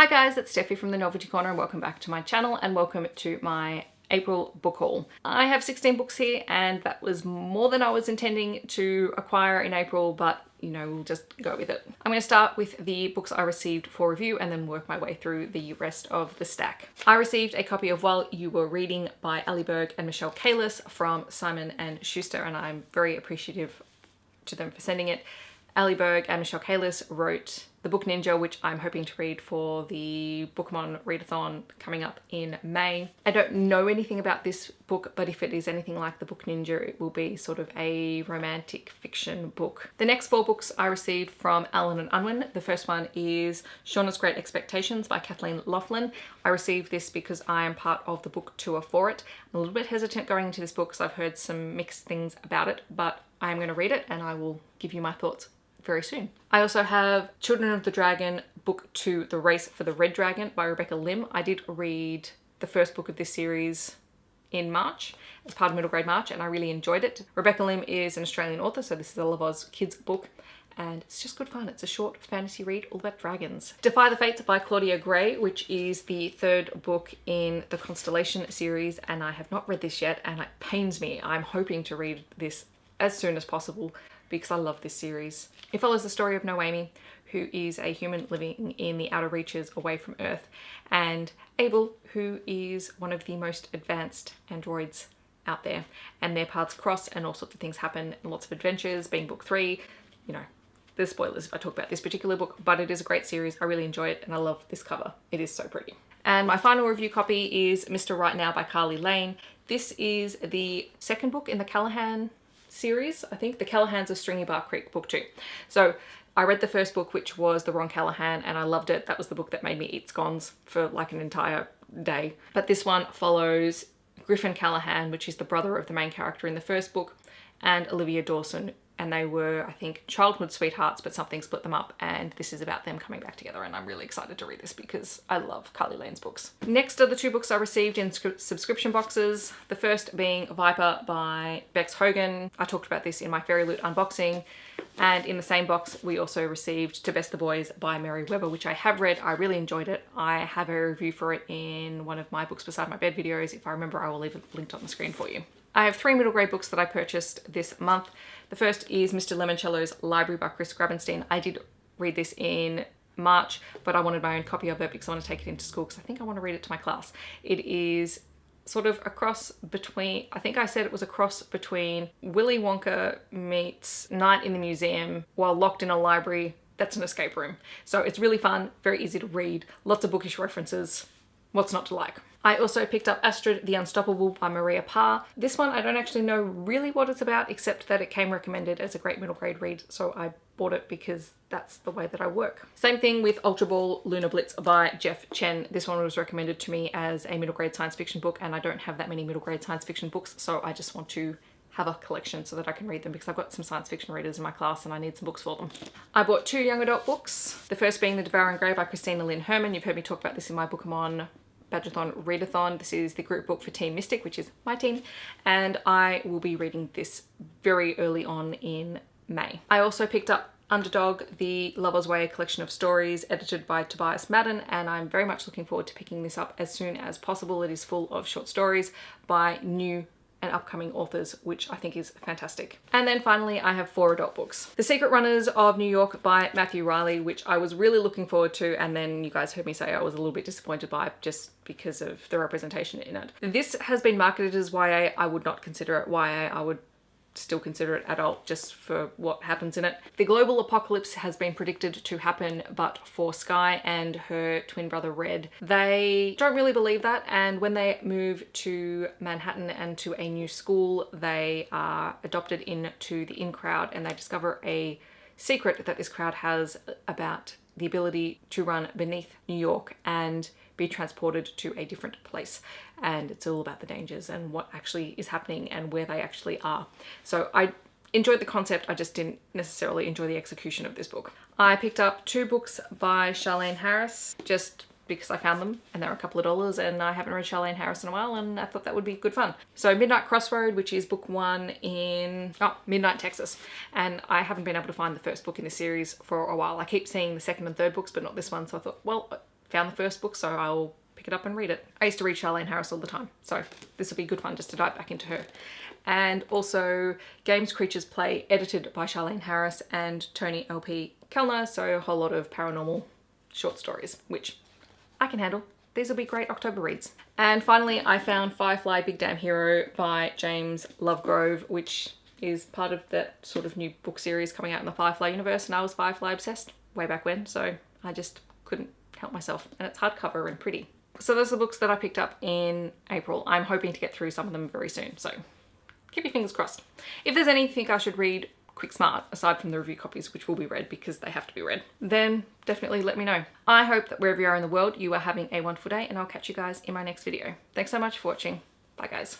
Hi guys, it's Defy from the Novelty Corner and welcome back to my channel and welcome to my April book haul. I have 16 books here and that was more than I was intending to acquire in April, but you know, we'll just go with it. I'm going to start with the books I received for review and then work my way through the rest of the stack. I received a copy of While You Were Reading by Ali Berg and Michelle Kalis from Simon & Schuster, and I'm very appreciative to them for sending it. Ali Berg and Michelle Kalis wrote The Book Ninja, which I'm hoping to read for the Bookmon Readathon coming up in May. I don't know anything about this book, but if it is anything like The Book Ninja, it will be sort of a romantic fiction book. The next 4 books I received from Allen and Unwin. The first one is Shaunas Great Expectations by Kathleen Laughlin. I received this because I am part of the book tour for it. I'm a little bit hesitant going into this book because I've heard some mixed things about it, but I am going to read it and I will give you my thoughts very soon. I also have Children of the Dragon Book 2, The Race for the Red Dragon by Rebecca Lim. I did read the first book of this series in March, as part of Middle Grade March, and I really enjoyed it. Rebecca Lim is an Australian author, so this is a Love Oz kids book, and it's just good fun. It's a short fantasy read all about dragons. Defy the Fates by Claudia Gray, which is the 3rd book in the Constellation series, and I have not read this yet, and it pains me. I'm hoping to read this as soon as possible because I love this series. It follows the story of Noemi, who is a human living in the outer reaches away from Earth, and Abel, who is one of the most advanced androids out there, and their paths cross and all sorts of things happen and lots of adventures, being book 3. You know, there's spoilers if I talk about this particular book, but it is a great series. I really enjoy it and I love this cover. It is so pretty. And my final review copy is Mr. Right Now by Carly Lane. This is the 2nd book in the Callahan series. I think the Callahans of Stringy Bark Creek, book 2. So I read the first book, which was The Ron Callahan, and I loved it. That was the book that made me eat scones for like an entire day. But this one follows Griffin Callahan, which is the brother of the main character in the first book, and Olivia Dawson, and they were, I think, childhood sweethearts, but something split them up, and this is about them coming back together, and I'm really excited to read this because I love Carly Lane's books. Next are the 2 books I received in subscription boxes. The first being Viper by Bex Hogan. I talked about this in my Fairy Loot unboxing, and in the same box we also received To Best the Boys by Mary Weber, which I have read. I really enjoyed it. I have a review for it in one of my Books Beside My Bed videos. If I remember, I will leave it linked on the screen for you. I have 3 middle grade books that I purchased this month. The first is Mr. Limoncellos Library by Chris Grabenstein. I did read this in March, but I wanted my own copy of it because I want to take it into school because I think I want to read it to my class. It is sort of a cross between, I think I said it was a cross between Willy Wonka meets Night in the Museum while locked in a library that's an escape room. So it's really fun, very easy to read, lots of bookish references. What's not to like? I also picked up Astrid the Unstoppable by Maria Parr. This one I don't actually know really what it's about, except that it came recommended as a great middle grade read, so I bought it because that's the way that I work. Same thing with Ultra Ball Lunar Blitz by Jeff Chen. This one was recommended to me as a middle grade science fiction book, and I don't have that many middle grade science fiction books, so I just want to have a collection so that I can read them because I've got some science fiction readers in my class and I need some books for them. I bought 2 young adult books. The first being The Devour and Grey by Christina Lynn Herman. You've heard me talk about this in my Bookmon Badgeathon Readathon. This is the group book for Team Mystic, which is my team, and I will be reading this very early on in May. I also picked up Underdog, the Lover's Way collection of stories edited by Tobias Madden, and I'm very much looking forward to picking this up as soon as possible. It is full of short stories by new and upcoming authors, which I think is fantastic. And then finally, I have 4 adult books. The Secret Runners of New York by Matthew Riley, which I was really looking forward to, and then you guys heard me say I was a little bit disappointed by just because of the representation in it. This has been marketed as YA. I would not consider it YA. I would still consider it adult just for what happens in it. The global apocalypse has been predicted to happen, but for Sky and her twin brother Red, they don't really believe that, and when they move to Manhattan and to a new school, they are adopted into the in crowd, and they discover a secret that this crowd has about the ability to run beneath New York and be transported to a different place. And it's all about the dangers and what actually is happening and where they actually are. So I enjoyed the concept, I just didn't necessarily enjoy the execution of this book. I picked up 2 books by Charlaine Harris just because I found them and they're a couple of dollars, and I haven't read Charlaine Harris in a while and I thought that would be good fun. So Midnight Crossroad, which is book 1 in Midnight Texas, and I haven't been able to find the first book in the series for a while. I keep seeing the 2nd and 3rd books but not this one, so I thought, well, found the first book, so I'll pick it up and read it. I used to read Charlaine Harris all the time, so this will be good fun just to dive back into her. And also Games Creatures Play, edited by Charlaine Harris and Tony L.P. Kellner, so a whole lot of paranormal short stories, which I can handle. These will be great October reads. And finally, I found Firefly Big Damn Hero by James Lovegrove, which is part of that sort of new book series coming out in the Firefly universe, and I was Firefly obsessed way back when, so I just couldn't help myself. And it's hardcover and pretty. So those are the books that I picked up in April. I'm hoping to get through some of them very soon, so keep your fingers crossed. If there's anything I should read quick smart, aside from the review copies, which will be read because they have to be read, then definitely let me know. I hope that wherever you are in the world, you are having a wonderful day, and I'll catch you guys in my next video. Thanks so much for watching. Bye guys.